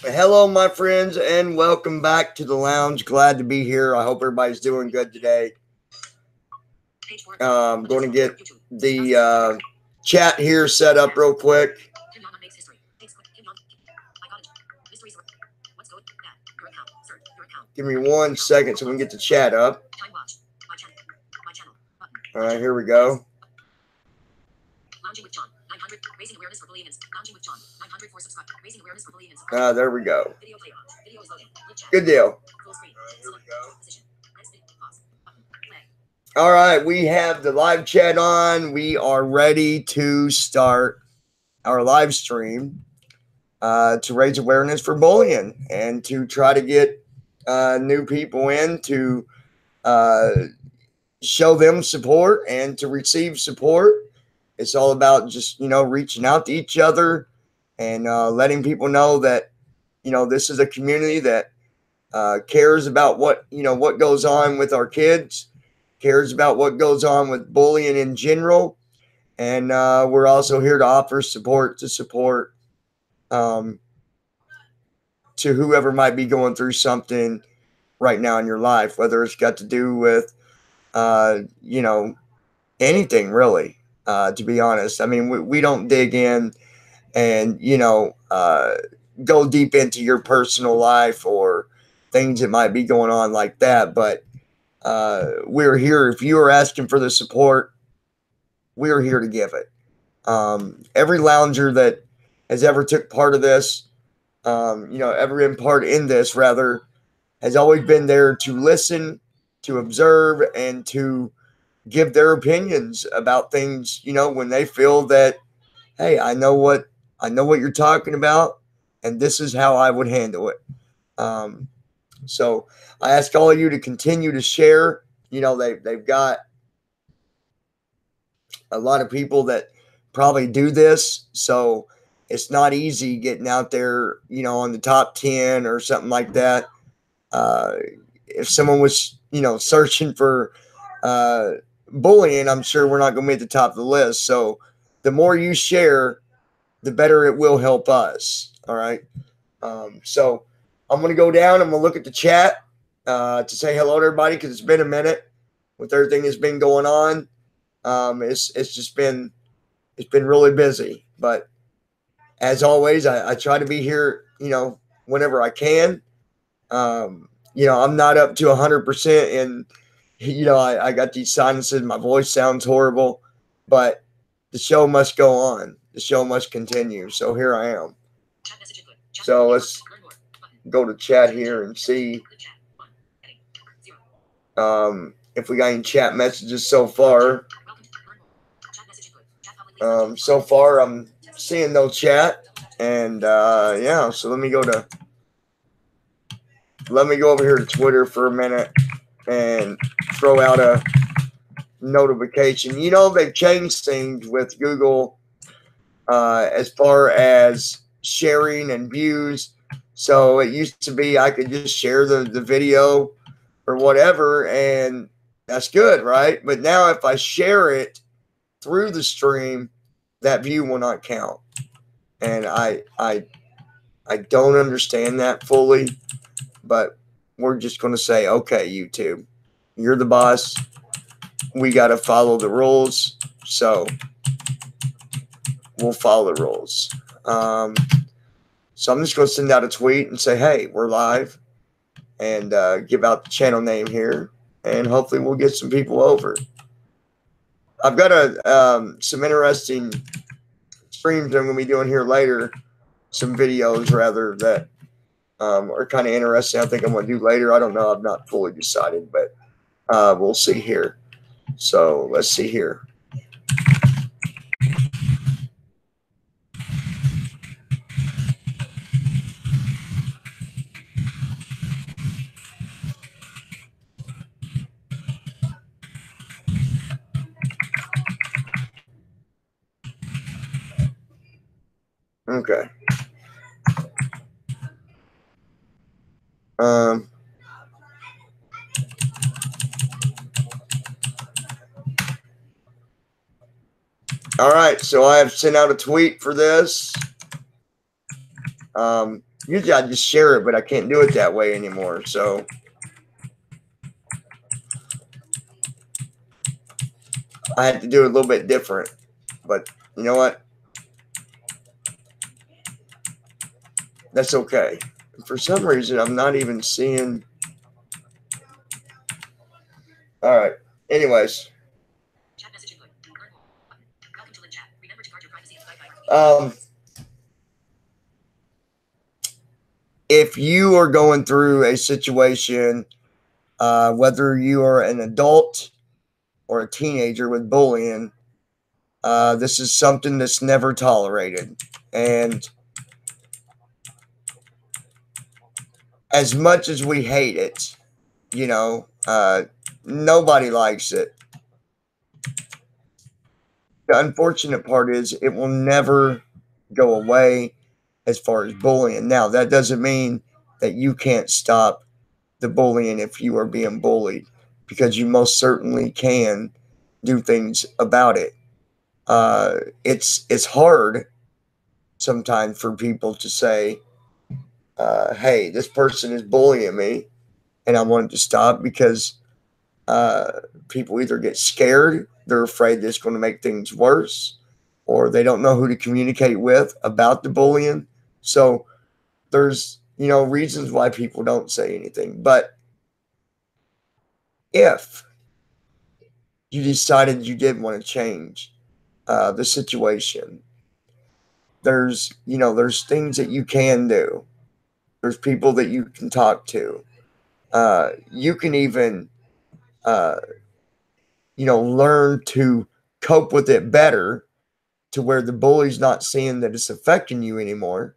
Hello, my friends, and welcome back to the lounge. Glad to be here. I hope everybody's doing good today. I'm going to get the chat here set up real quick. Give me 1 second so we can get the chat up. All right, here we go. Lounging with John, 900, raising awareness for bullying. Lounging with John, 900 for subscribe, raising awareness for bullying. There we go. Video play on. Video is loading. Good deal. Full screen. Here we go. Position. Next video. Pause. Button. Play. All right, we have the live chat on. We are ready to start our live stream to raise awareness for bullying and to try to get new people in to show them support and to receive support. It's all about just, reaching out to each other and letting people know that, this is a community that cares about what goes on with our kids, cares about what goes on with bullying in general. And we're also here to offer support to whoever might be going through something right now in your life, whether it's got to do with, anything really. To be honest, I mean, we don't dig in and, go deep into your personal life or things that might be going on like that. But we're here. If you are asking for the support, we're here to give it. Every lounger that has ever took part of this, ever been part in this, rather, has always been there to listen, to observe, and to give their opinions about things, when they feel that, hey, I know what you're talking about, and this is how I would handle it. So I ask all of you to continue to share. They've got a lot of people that probably do this, so it's not easy getting out there, on the top 10 or something like that. If someone was, searching for bullying, I'm sure we're not going to be at the top of the list. So the more you share, the better it will help us. All right. So I'm going to go down. I'm going to look at the chat to say hello to everybody, because it's been a minute with everything that's been going on. It's been really busy, but as always, I try to be here, whenever I can. I'm not up to 100%, and I got these sinuses. My voice sounds horrible, but the show must go on. The show must continue. So here I am. So let's go to chat here and see if we got any chat messages so far. So far, I'm seeing no chat, and yeah. So let me go over here to Twitter for a minute and throw out a notification. They've changed things with Google as far as sharing and views. So it used to be I could just share the video or whatever, and that's good, right? But now if I share it through the stream, that view will not count. And I don't understand that fully, but we're just going to say, okay, YouTube, you're the boss. We got to follow the rules. So we'll follow the rules. So I'm just going to send out a tweet and say, hey, we're live, and give out the channel name here, and hopefully we'll get some people over. I've got some interesting streams I'm going to be doing here later, some videos rather that are kind of interesting. I think I'm going to do later. I don't know. I've not fully decided, but we'll see here. So let's see here. Okay. All right, so I have sent out a tweet for this. Usually I just share it, but I can't do it that way anymore. So I had to do it a little bit different. But you know what? That's okay. For some reason, I'm not even seeing. All right. Anyways. If you are going through a situation, whether you are an adult or a teenager with bullying, this is something that's never tolerated. And as much as we hate it, you know, nobody likes it. The unfortunate part is it will never go away as far as bullying. Now, that doesn't mean that you can't stop the bullying if you are being bullied, because you most certainly can do things about it. It's hard sometimes for people to say, hey, this person is bullying me and I want it to stop, because people either get scared, they're afraid that it's going to make things worse, or they don't know who to communicate with about the bullying. So there's, reasons why people don't say anything. But if you decided you did want to change the situation, there's things that you can do. There's people that you can talk to. You can even learn to cope with it better, to where the bully's not seeing that it's affecting you anymore,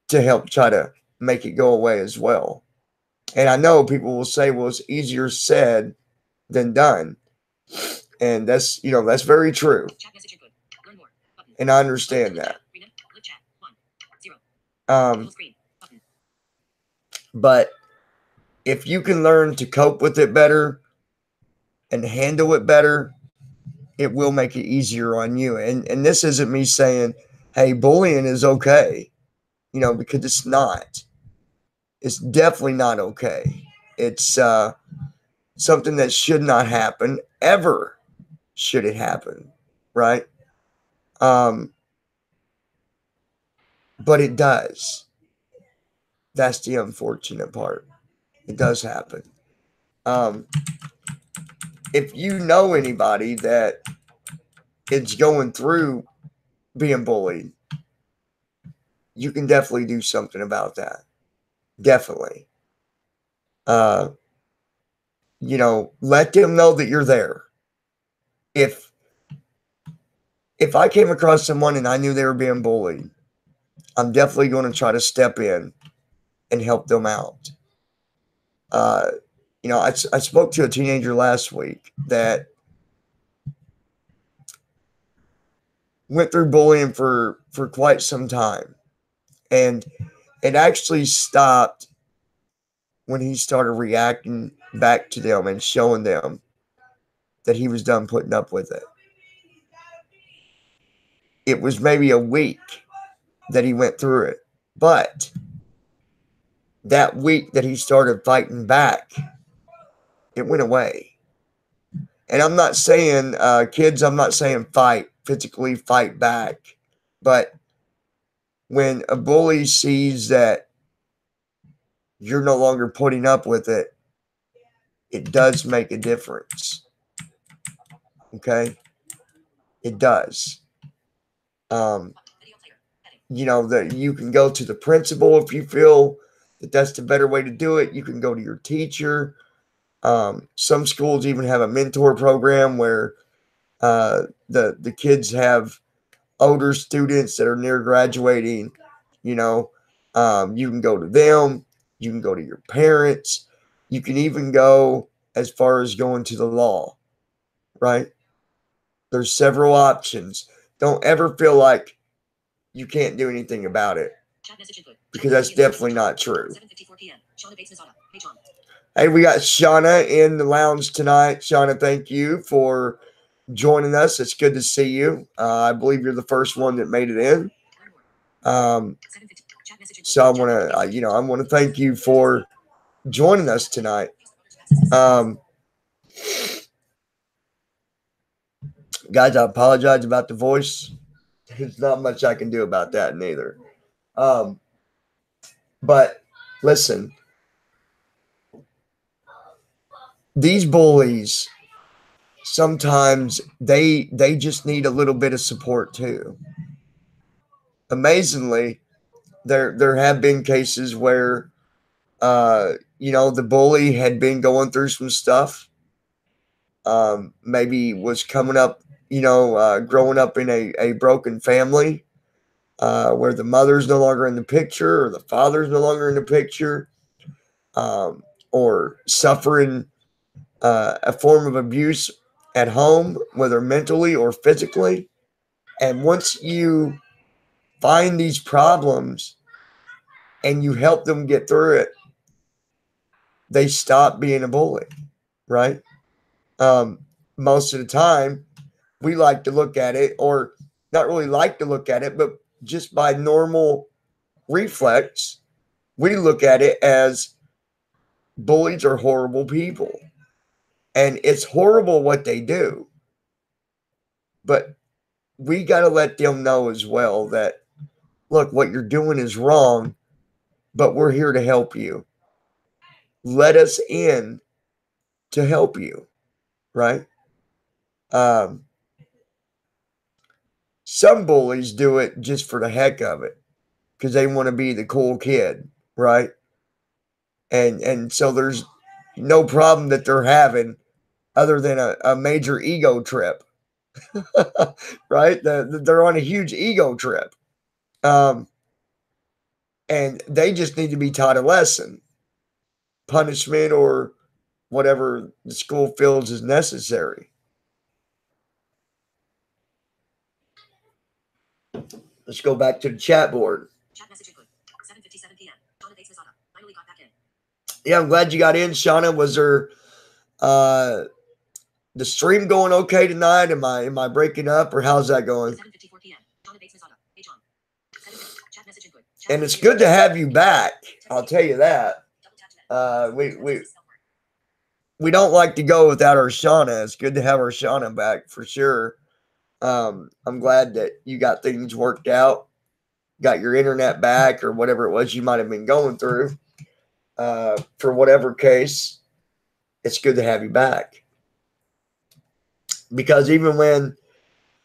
to help try to make it go away as well. And I know people will say, well, it's easier said than done. And that's very true. And I understand that. But if you can learn to cope with it better and handle it better, it will make it easier on you. And this isn't me saying, hey, bullying is okay, because it's not. It's definitely not okay. It's something that should not happen ever. Should it happen, right? But it does. That's the unfortunate part. It does happen. If you know anybody that is going through being bullied, you can definitely do something about that. Definitely. Let them know that you're there. If I came across someone and I knew they were being bullied, I'm definitely going to try to step in and help them out. I spoke to a teenager last week that went through bullying for quite some time. And it actually stopped when he started reacting back to them and showing them that he was done putting up with it. It was maybe a week that he went through it. But that week that he started fighting back, it went away. And I'm not saying, kids, I'm not saying physically fight back. But when a bully sees that you're no longer putting up with it, it does make a difference. Okay? It does. That you can go to the principal if you feel that that's the better way to do it. You can go to your teacher. Some schools even have a mentor program where the kids have older students that are near graduating. You can go to them. You can go to your parents. You can even go as far as going to the law, right? There's several options. Don't ever feel like you can't do anything about it, because that's definitely not true. Hey, we got Shauna in the lounge tonight. Shauna, thank you for joining us. It's good to see you. I believe you're the first one that made it in. So I want to, I want to thank you for joining us tonight. Guys, I apologize about the voice. There's not much I can do about that neither. But listen, these bullies, sometimes they just need a little bit of support too. Amazingly, there have been cases where the bully had been going through some stuff. Maybe was coming up, growing up in a broken family, where the mother's no longer in the picture or the father's no longer in the picture, or suffering a form of abuse at home, whether mentally or physically. And once you find these problems and you help them get through it, they stop being a bully, right? Most of the time, we like to look at it, or not really like to look at it, but just by normal reflex, we look at it as bullies are horrible people. And it's horrible what they do. But we got to let them know as well that, look, what you're doing is wrong, but we're here to help you. Let us in to help you, right? Some bullies do it just for the heck of it because they want to be the cool kid, right? And so there's no problem that they're having other than a major ego trip, right? They're on a huge ego trip. And they just need to be taught a lesson, punishment, or whatever the school feels is necessary. Let's go back to the chat board. Chat message input. 7:57 p.m. Shauna Bates Misada. Finally got back in. Yeah, I'm glad you got in, Shauna. Was there the stream going okay tonight? Am I breaking up, or how's that going? 7:54 p.m. Shauna Bates Misada. Hey John. Chat message input. And it's good to have you back. I'll tell you that. We don't like to go without our Shauna. It's good to have our Shauna back for sure. I'm glad that you got things worked out, got your internet back, or whatever it was you might have been going through. For whatever case, it's good to have you back. Because even when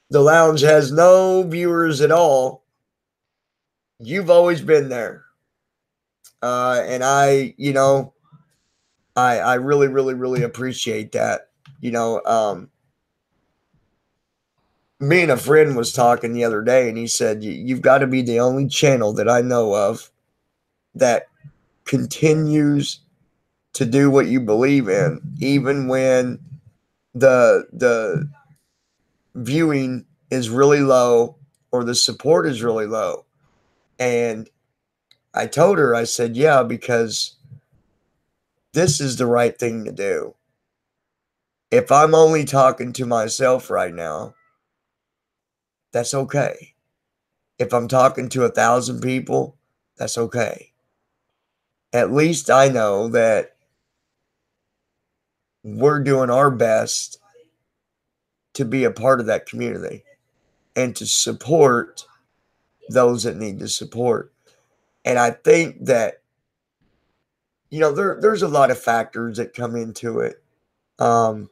the lounge has no viewers at all, you've always been there. And I really, really, really appreciate that. Me and a friend was talking the other day, and he said, you've got to be the only channel that I know of that continues to do what you believe in, even when the viewing is really low or the support is really low. And I told her, I said, yeah, because this is the right thing to do. If I'm only talking to myself right now, that's okay. If I'm talking to 1,000 people, that's okay. At least I know that we're doing our best to be a part of that community and to support those that need the support. And I think that, there's a lot of factors that come into it. One,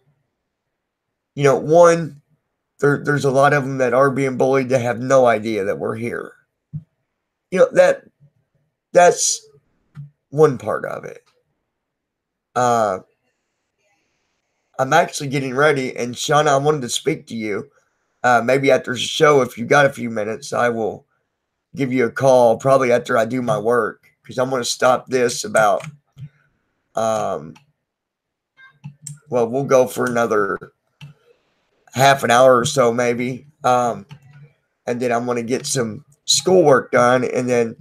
there's a lot of them that are being bullied that have no idea that we're here. That's one part of it. I'm actually getting ready, and Shauna, I wanted to speak to you. Maybe after the show, if you got a few minutes, I will give you a call probably after I do my work, because I'm going to stop this about, we'll go for another half an hour or so maybe. And then I'm going to get some schoolwork done. And then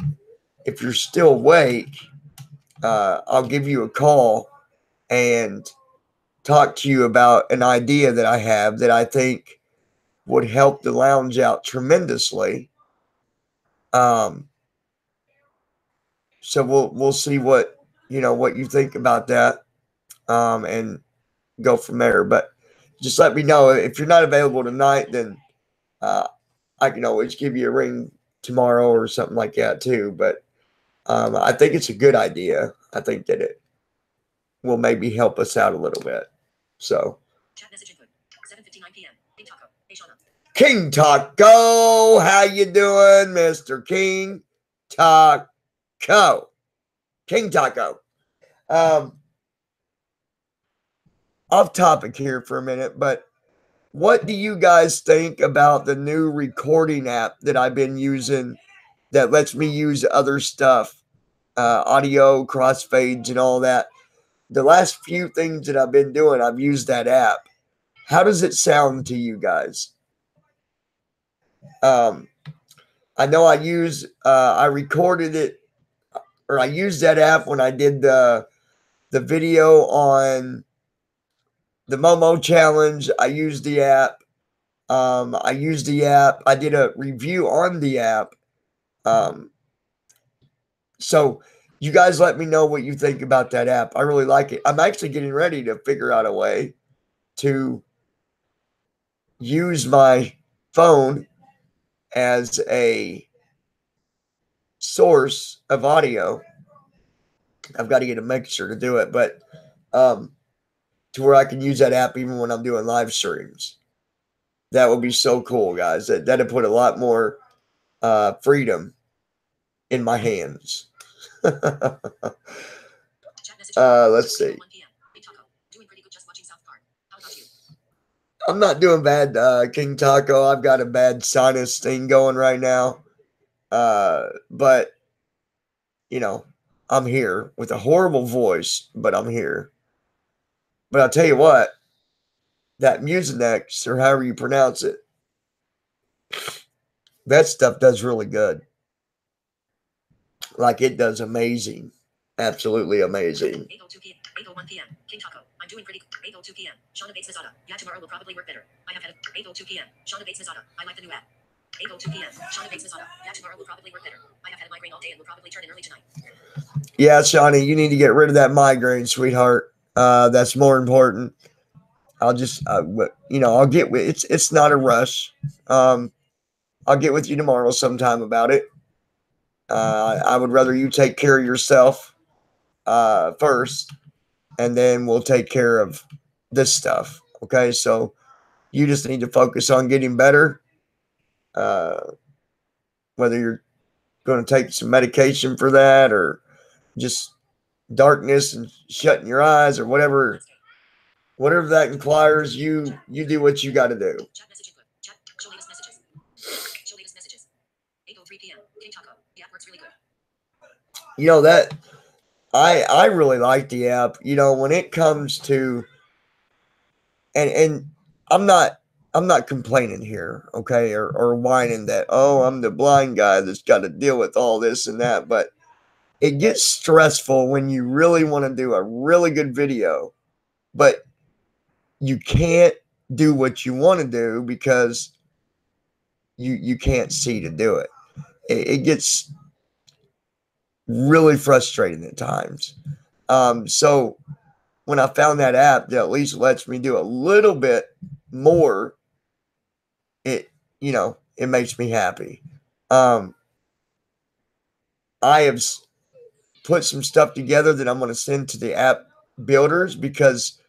if you're still awake, I'll give you a call and talk to you about an idea that I have that I think would help the lounge out tremendously. So we'll see what what you think about that, and go from there. But just let me know if you're not available tonight. Then I can always give you a ring tomorrow or something like that too. But I think it's a good idea. I think that it will maybe help us out a little bit. So. King Taco, how you doing, Mr. King Taco? King Taco. Off topic here for a minute, but what do you guys think about the new recording app that I've been using that lets me use other stuff, audio, crossfades, and all that? The last few things that I've been doing, I've used that app. How does it sound to you guys? I know I recorded it, or I used that app when I did the video on the Momo challenge. I used the app. I did a review on the app. So you guys let me know what you think about that app. I really like it. I'm actually getting ready to figure out a way to use my phone as a source of audio. I've got to get a mixer to do it, but to where I can use that app even when I'm doing live streams. That would be so cool, guys. That'd put a lot more freedom in my hands. Let's see. I'm not doing bad, King Taco. I've got a bad sinus thing going right now. But, I'm here with a horrible voice, but I'm here. But I'll tell you what, that Mucinex, or however you pronounce it, that stuff does really good. Like, it does amazing. Absolutely amazing. 8:02 p.m. 8:01 p.m. King Taco. I'm doing pretty good. 8:02 p.m. Shauna Bates Nezada. Yeah, tomorrow will probably work better. I have had a 8:02 p.m. Shauna Bates Nezada. I like the new app. 8:02 p.m. Shauna Bates Nezada. Yeah, tomorrow will probably work better. I have had a migraine all day and will probably turn in early tonight. Yeah, Shawnee, you need to get rid of that migraine, sweetheart. That's more important. I'll just, I'll get with it's not a rush. I'll get with you tomorrow sometime about it. I would rather you take care of yourself first, and then we'll take care of this stuff. Okay, so you just need to focus on getting better. Whether you're going to take some medication for that, or just darkness and shutting your eyes, or whatever that requires, you do what you got to do. That I really like the app. When it comes to, and I'm not complaining here, okay, or whining that, oh, I'm the blind guy that's got to deal with all this and that, but it gets stressful when you really want to do a really good video, but you can't do what you want to do because you can't see to do it. It gets really frustrating at times. So when I found that app that at least lets me do a little bit more, it makes me happy. I have put some stuff together that I'm going to send to the app builders, because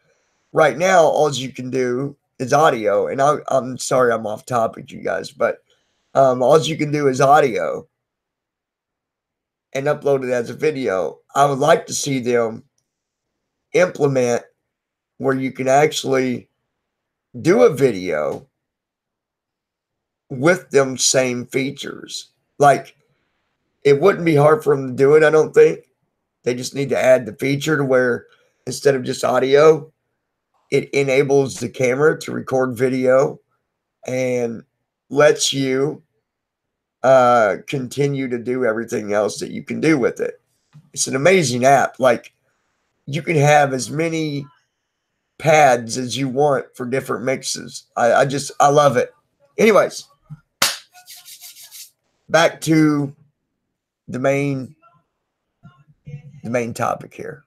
right now all you can do is audio. And I'm sorry I'm off topic, you guys, but all you can do is audio and upload it as a video. I would like to see them implement where you can actually do a video with them same features. Like, it wouldn't be hard for them to do it, I don't think. They just need to add the feature to where instead of just audio, it enables the camera to record video and lets you continue to do everything else that you can do with it. It's an amazing app. Like, you can have as many pads as you want for different mixes. I love it. Anyways, back to the main the main topic here.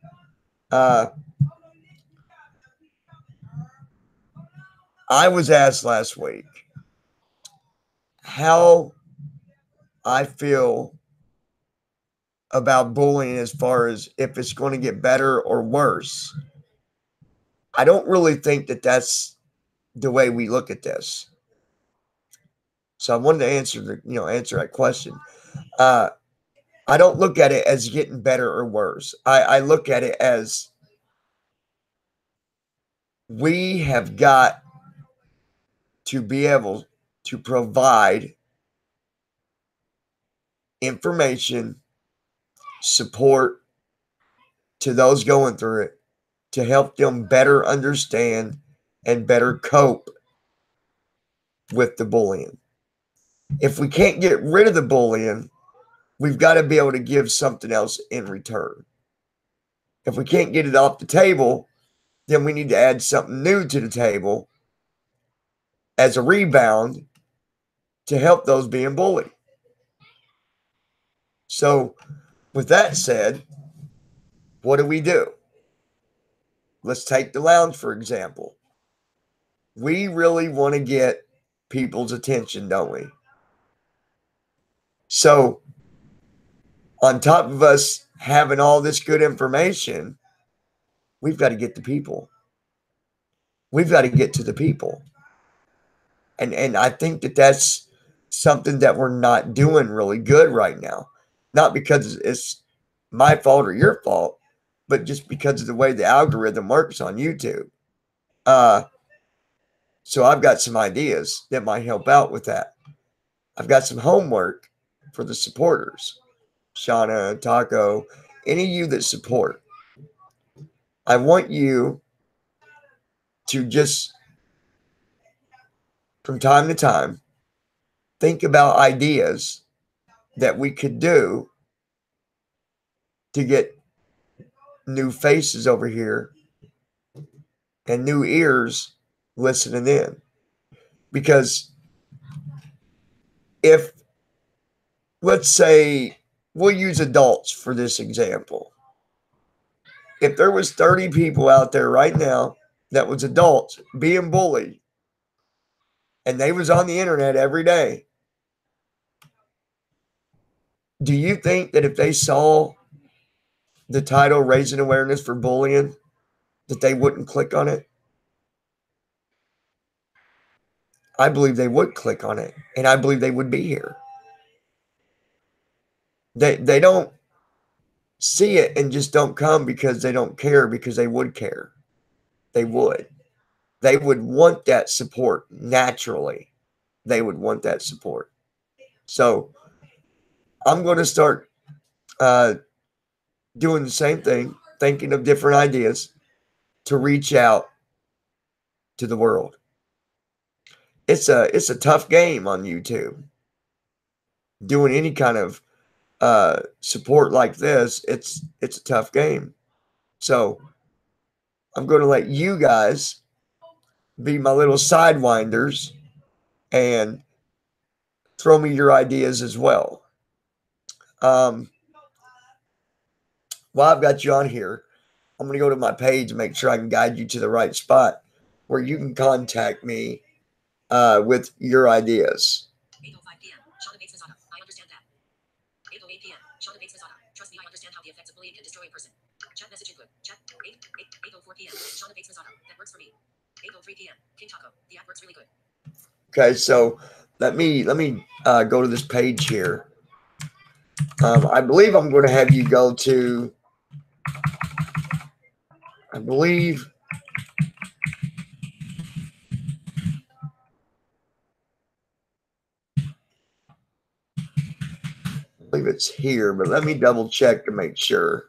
I was asked last week how I feel about bullying as far as if it's going to get better or worse. I don't really think that that's the way we look at this. So I wanted to answer that question. I don't look at it as getting better or worse. I look at it as we have got to be able to provide information, support to those going through it to help them better understand and better cope with the bullying. If we can't get rid of the bullying, we've got to be able to give something else in return. If we can't get it off the table, then we need to add something new to the table as a rebound to help those being bullied. So, with that said, what do? Let's take the lounge, for example. We really want to get people's attention, don't we? So, on top of us having all this good information, we've got to get the people. We've got to get to the people. And I think that that's something that we're not doing really good right now. Not because it's my fault or your fault, but just because of the way the algorithm works on YouTube. So I've got some ideas that might help out with that. I've got some homework for the supporters. Shauna, Taco, any of you that support. I want you to just, from time to time, think about ideas that we could do to get new faces over here and new ears listening in. Because if, let's say, we'll use adults for this example. If there was 30 people out there right now that was adults being bullied and they was on the internet every day, do you think that if they saw the title Raising Awareness for Bullying, that they wouldn't click on it? I believe they would click on it, and I believe they would be here. They don't see it and just don't come because they don't care, because they would care. They would. They would want that support naturally. They would want that support. So I'm going to start doing the same thing, thinking of different ideas to reach out to the world. It's a tough game on YouTube. Doing any kind of support like this, it's a tough game. So I'm going to let you guys be my little sidewinders and throw me your ideas as well. While I've got you on here, I'm going to go to my page and make sure I can guide you to the right spot where you can contact me with your ideas. 8:05 p.m. Shauna Bates Mazzotta. I understand that. 8:08 p.m. Shauna Bates Mazzotta. Trust me, I understand how the effects of bullying can destroy a person. Chat message input. Chat. 8:04 p.m. Shauna Bates Mazzotta. That works for me. 8:03 p.m. King Taco. The app works really good. Okay, so let me go to this page here. I believe I'm going to have you go to, I believe it's here, but let me double check to make sure.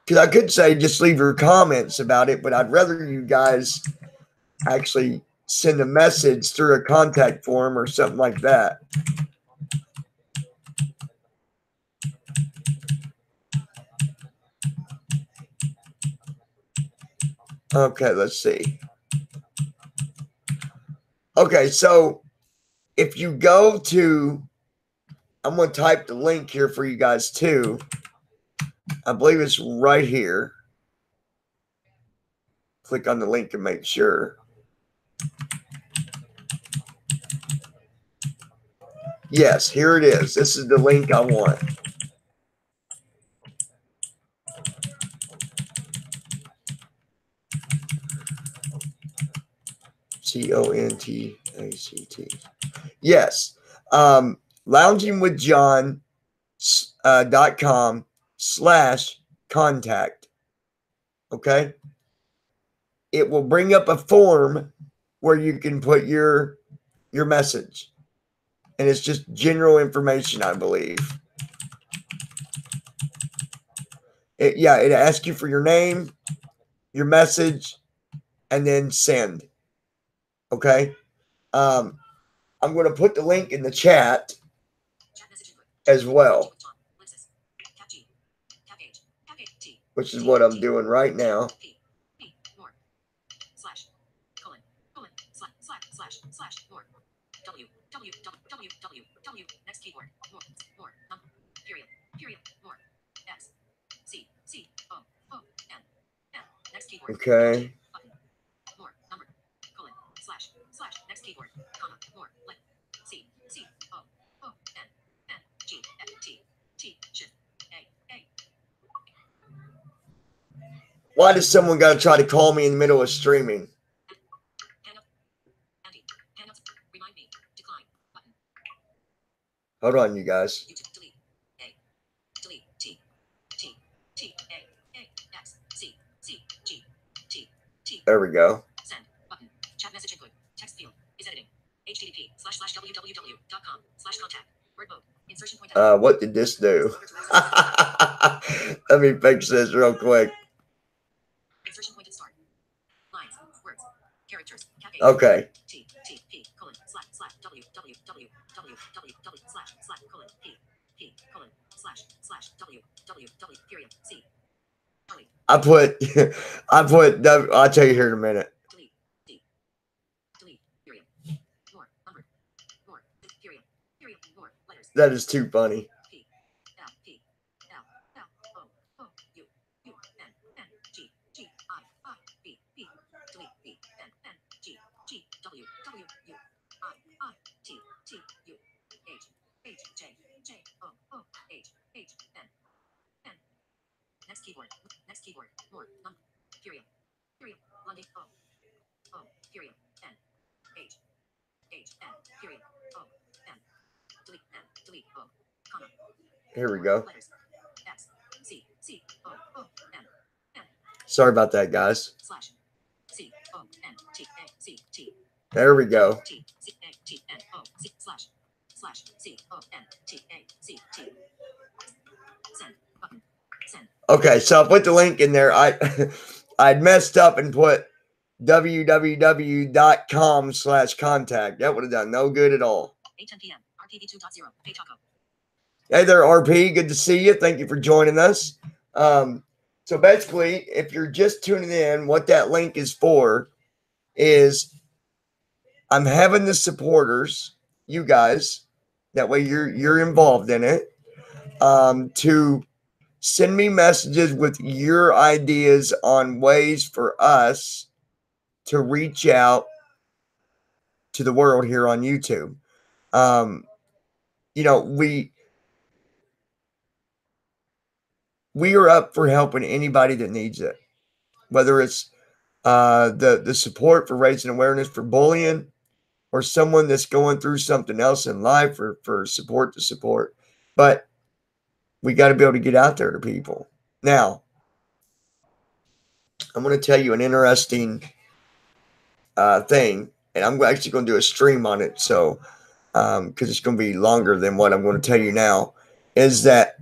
Because I could say just leave your comments about it, but I'd rather you guys actually send a message through a contact form or something like that. Okay, let's see. Okay, so if you go to I'm going to type the link here for you guys too. I believe it's right here. Click on the link and make sure. Yes, here it is. This is the link I want. CONTACT. Yes. loungingwithjohn.com/contact. Okay. It will bring up a form where you can put your message. And it's just general information, I believe. It asks you for your name, your message, and then send. Okay. I'm going to put the link in the chat as well, which is what I'm doing right now. Next keyword. More. Period. More. X. C. O. N. Next keyword. Okay. More. Number. Colon. Slash. Next keyword. Comma. More. Link. C. O. N. G. F. T. Shift. A. Why does someone got to try to call me in the middle of streaming? Remind me. Decline. Button. Hold on, you guys. Delete. A. Delete. T. A. X. C. G. T. There we go. Send. Button. Chat message input. Text field. Is editing. http://www.com/contact. Word mode. Insertion point. What did this do? Let me fix this real quick. Insertion point at start. Lines. Words. Characters. Okay. T. P. Colon. Slash. www. Slash. Colon. P. Colon. Slash. www. Period. C. I put, I'll tell you here in a minute. Delete. Period. More. Number. More. Period. More. Letters. That is too funny. P. L. O. U. N. G. I. B. Delete. B. N. G. W. U. I. T. U. H. J. O. H. N. Next keyword. More. Number. Period. London. O. Period. N. H. N. Period. O. N. Delete. O. Comma. Here we go. Letters. X. C. O. N. Sorry about that, guys. Slash. C. O. N. T. A. C. T. There we go. T. C. A. T. N. O. C. Slash. C. O. N. T. A. C. T. Send. Button. Send. Okay, so I put the link in there. I'd messed up and put www.com/contact. That would have done no good at all. 8:10 p.m. RPV 2.0. Hey Taco. Hey there, RP. Good to see you. Thank you for joining us. So basically, if you're just tuning in, what that link is for is I'm having the supporters, you guys, that way you're involved in it, to send me messages with your ideas on ways for us to reach out to the world here on YouTube. We are up for helping anybody that needs it, whether it's the support for raising awareness for bullying, or someone that's going through something else in life for support to support. But we got to be able to get out there to people. Now, I'm going to tell you an interesting thing, and I'm actually going to do a stream on it. So, because it's going to be longer than what I'm going to tell you now, is that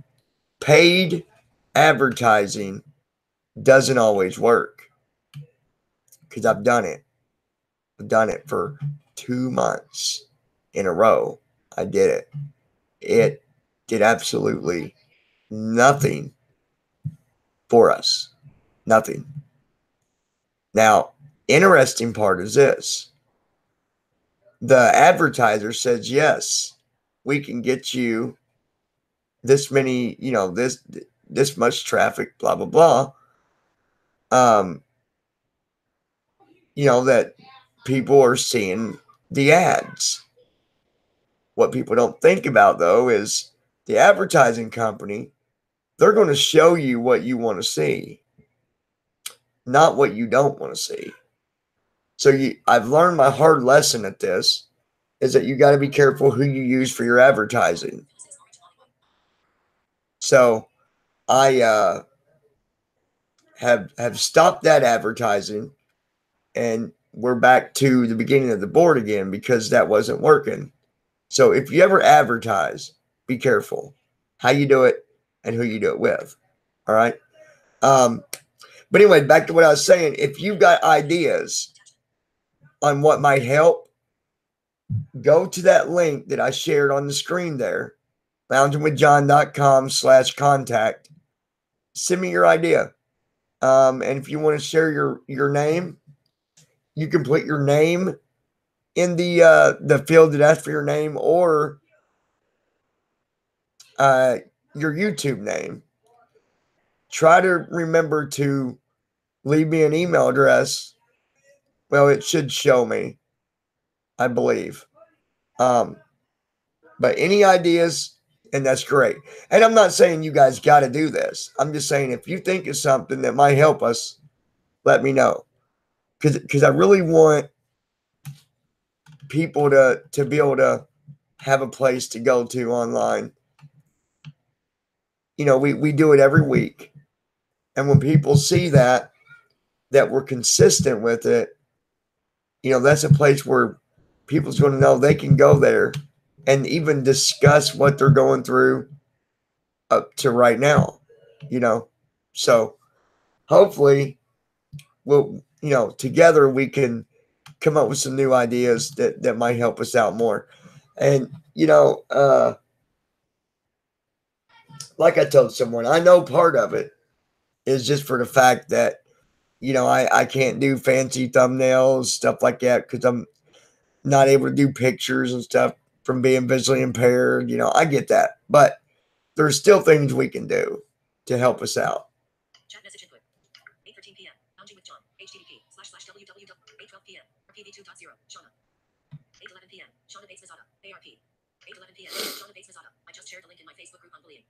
paid advertising doesn't always work. Because I've done it. I've done it for 2 months in a row. I did it. It did absolutely nothing for us. Nothing. Now, interesting part is this. The advertiser says, yes, we can get you this many, this much traffic, blah, blah, blah. That people are seeing the ads. What people don't think about, though, is the advertising company, they're going to show you what you want to see, not what you don't want to see. So I've learned my hard lesson at this is that you got to be careful who you use for your advertising. So I have stopped that advertising, and we're back to the beginning of the board again because that wasn't working. So if you ever advertise, be careful how you do it and who you do it with. All right. But anyway, back to what I was saying. If you've got ideas on what might help, go to that link that I shared on the screen there, loungingwithjohn.com/contact. Send me your idea. And if you want to share your name, you can put your name in the field that asks for your name, or your YouTube name. Try to remember to leave me an email address. Well, it should show me, I believe. But any ideas, and that's great. And I'm not saying you guys got to do this. I'm just saying if you think of something that might help us, let me know. Because I really want people to be able to have a place to go to online. We do it every week. And when people see that we're consistent with it, that's a place where people's going to know they can go there and even discuss what they're going through up to right now, So hopefully together we can come up with some new ideas that might help us out more. And, like I told someone, I know part of it is just for the fact that, I can't do fancy thumbnails, stuff like that, because I'm not able to do pictures and stuff from being visually impaired. I get that. But there's still things we can do to help us out. Chat message input. 8:13 p.m. Lounging with John. http://www.8:12 p.m. PV2.0. Shauna. 8:11 p.m. Shauna Bates Mazada. ARP. 8:11 p.m. Shauna Bates Mazada. I just shared the link in my Facebook group on bullying.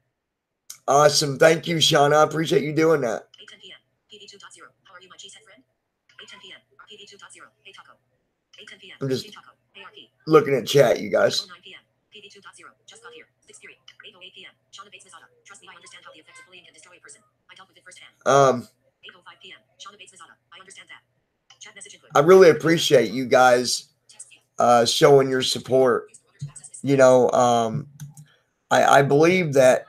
Awesome. Thank you, Shauna. I appreciate you doing that. 8:10 p.m. PV2.0. How are you, my cheesehead friend? 8:10 p.m. PV2.0. Hey Taco. 8:10 p.m. I'm just Taco. ARP. looking at chat, you guys. 9 p.m. PV2.0. Just got here. 6:3. 8:08 p.m. Shauna Bates Mazada. Trust me, I understand how the effects of bullying can destroy a person. I dealt with it firsthand. 8:05 p.m. Shauna Bates Mazada. I understand that. Chat message input. I really appreciate you guys showing your support. I believe that,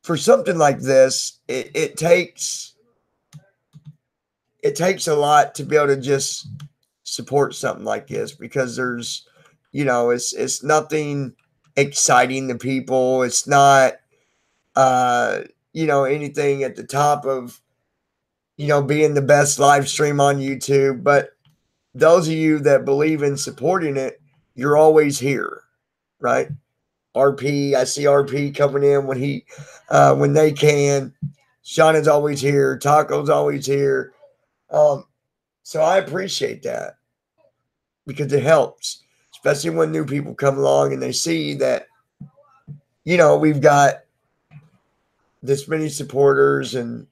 for something like this, it takes a lot to be able to just support something like this, because there's, it's nothing exciting to people. It's not, anything at the top of, being the best live stream on YouTube. But those of you that believe in supporting it, you're always here, right? RP, I see RP coming in when they can. Shauna's always here. Taco's always here. So I appreciate that, because it helps, especially when new people come along and they see that, we've got this many supporters and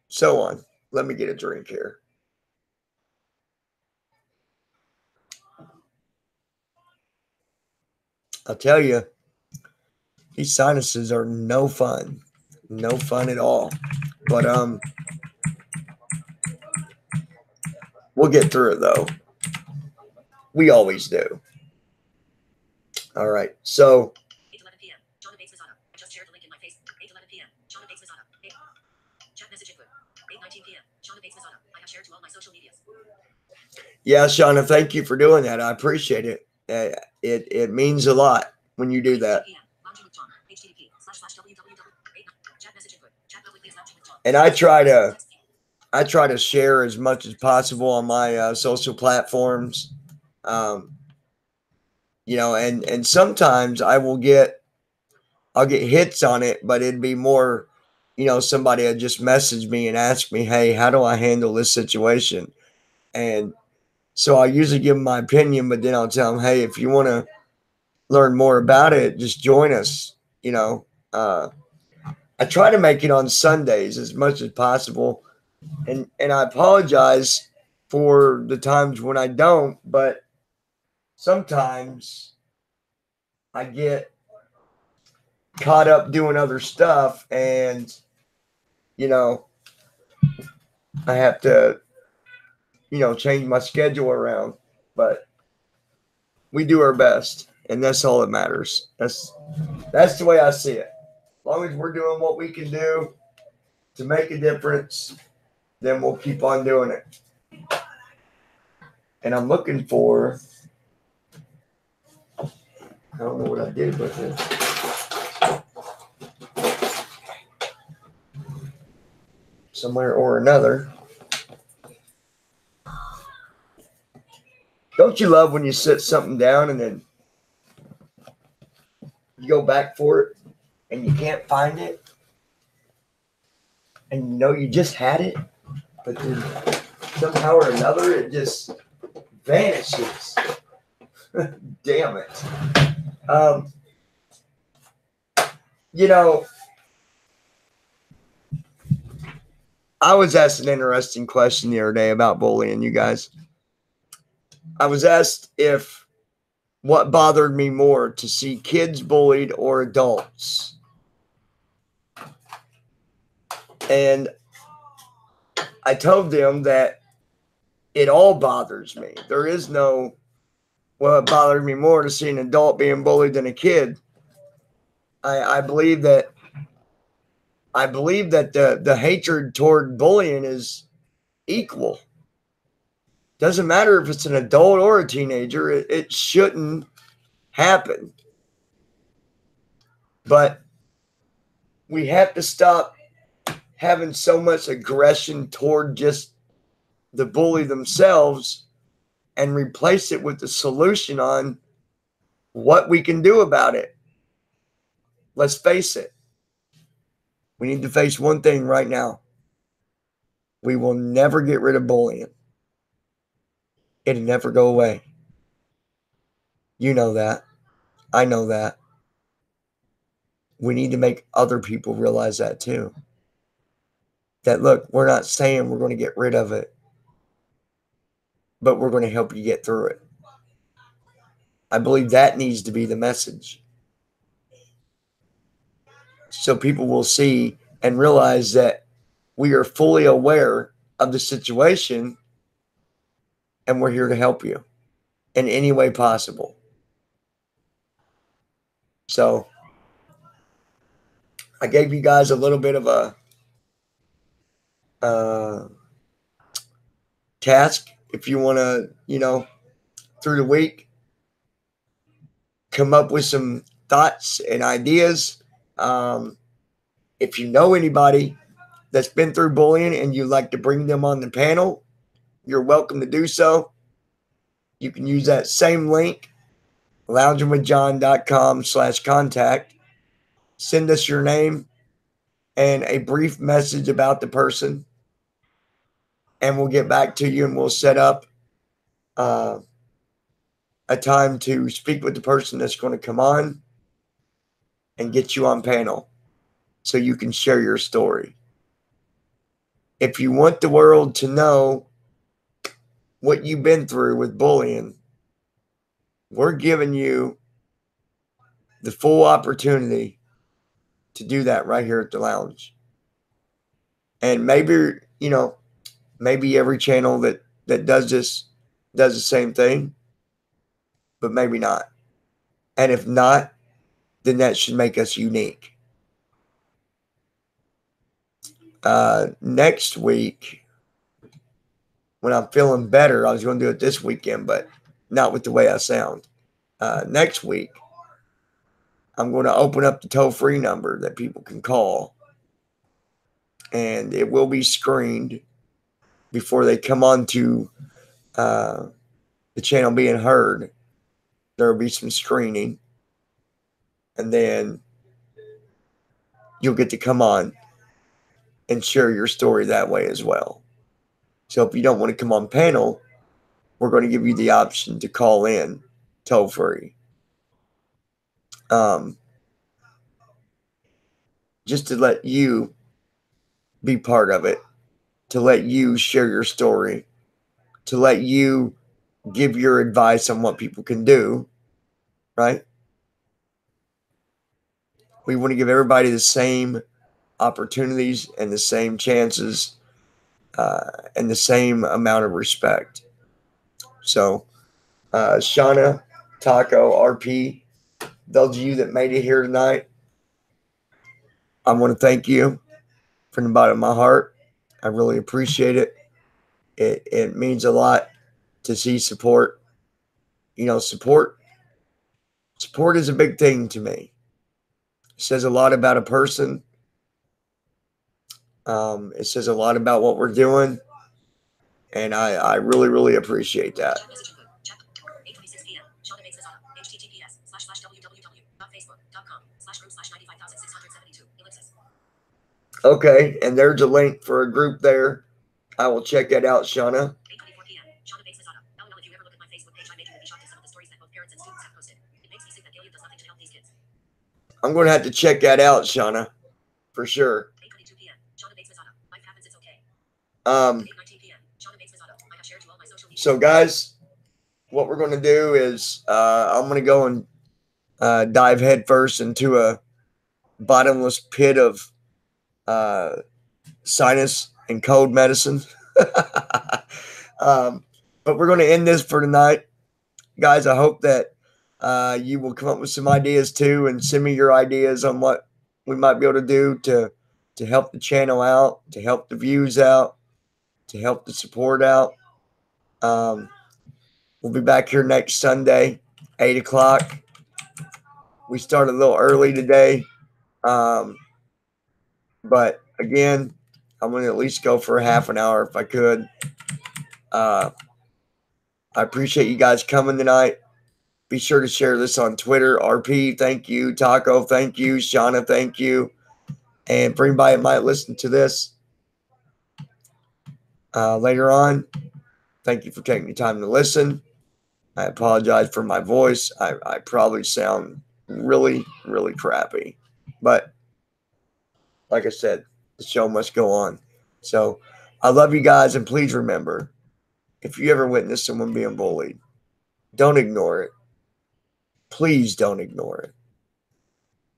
so on. Let me get a drink here. I'll tell you, these sinuses are no fun. No fun at all. But we'll get through it, though. We always do. All right. So 8:11 p.m. Shauna Bates Mazada. I just shared the link in my face. 8:11 p.m. Shauna Bates Mazada. Chat message input. 8:19 p.m. Shauna Bates Mazada. I have shared to all my social medias. Yeah, Shauna, thank you for doing that. I appreciate it. It means a lot when you do that. And I try to share as much as possible on my social platforms. and sometimes I'll get hits on it, but it'd be more, somebody had just messaged me and asked me, hey, how do I handle this situation? And so I usually give them my opinion, but then I'll tell them, hey, if you want to learn more about it, just join us. I try to make it on Sundays as much as possible. And I apologize for the times when I don't, but sometimes I get caught up doing other stuff, and I have to change my schedule around, but we do our best, and that's all that matters. That's the way I see it. As long as we're doing what we can do to make a difference, then we'll keep on doing it. And I'm looking for, I don't know what I did with it. Somewhere or another. Don't you love when you sit something down and then you go back for it and you can't find it? And you just had it, but then somehow or another it just vanishes. Damn it. I was asked an interesting question the other day about bullying, you guys. I was asked what bothered me more, to see kids bullied or adults. And I told them that it all bothers me. There is no, well, it bothered me more to see an adult being bullied than a kid. I believe that the hatred toward bullying is equal. Doesn't matter if it's an adult or a teenager. It shouldn't happen. But we have to stop having so much aggression toward just the bully themselves and replace it with the solution on what we can do about it. Let's face it. We need to face one thing right now. We will never get rid of bullying. It'll never go away. You know that. I know that. We need to make other people realize that too. That, look, we're not saying we're going to get rid of it, but we're going to help you get through it. I believe that needs to be the message. So people will see and realize that we are fully aware of the situation and we're here to help you in any way possible. So I gave you guys a little bit of a task. If you want to, through the week, come up with some thoughts and ideas. If you know anybody that's been through bullying and you'd like to bring them on the panel, you're welcome to do so. You can use that same link, loungingwithjohn.com/contact. Send us your name and a brief message about the person, and we'll get back to you and we'll set up a time to speak with the person that's going to come on and get you on panel so you can share your story. If you want the world to know what you've been through with bullying, we're giving you the full opportunity to do that right here at the lounge. And maybe, maybe every channel that does this does the same thing, but maybe not. And if not, then that should make us unique. Next week, when I'm feeling better, I was going to do it this weekend, but not with the way I sound. Next week, I'm going to open up the toll-free number that people can call, and it will be screened before they come on to the channel being heard. There will be some screening. And then you'll get to come on and share your story that way as well. So if you don't want to come on panel, we're going to give you the option to call in toll free. Just to let you be part of it, to let you share your story, to let you give your advice on what people can do, right? We want to give everybody the same opportunities and the same chances and the same amount of respect. So, Shauna, Taco, RP, those of you that made it here tonight, I want to thank you from the bottom of my heart. I really appreciate it. It means a lot to see support. You know, support is a big thing to me. It says a lot about a person. It says a lot about what we're doing. And I really, really appreciate that. Okay, and there's a link for a group there. I will check that out, Shauna. I'm going to have to check that out, Shauna, for sure. So, guys, what we're going to do is I'm going to go and dive headfirst into a bottomless pit of sinus and cold medicine. But we're going to end this for tonight. Guys, I hope that you will come up with some ideas too and send me your ideas on what we might be able to do to help the channel out, to help the views out, to help the support out. We'll be back here next Sunday, 8 o'clock. We started a little early today. But again, I'm going to at least go for a half an hour if I could. I appreciate you guys coming tonight. Be sure to share this on Twitter. RP, thank you. Taco, thank you. Shauna, thank you. And for anybody that might listen to this later on, thank you for taking the time to listen. I apologize for my voice. I probably sound really, really crappy. But like I said, the show must go on. So I love you guys. And please remember, if you ever witness someone being bullied, don't ignore it. Please don't ignore it.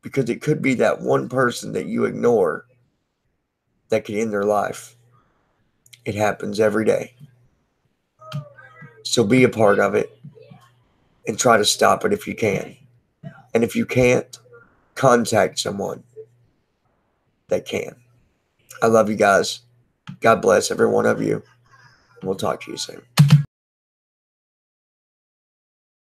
Because it could be that one person that you ignore that could end their life. It happens every day. So be a part of it and try to stop it if you can. And if you can't, contact someone that can. I love you guys. God bless every one of you. We'll talk to you soon.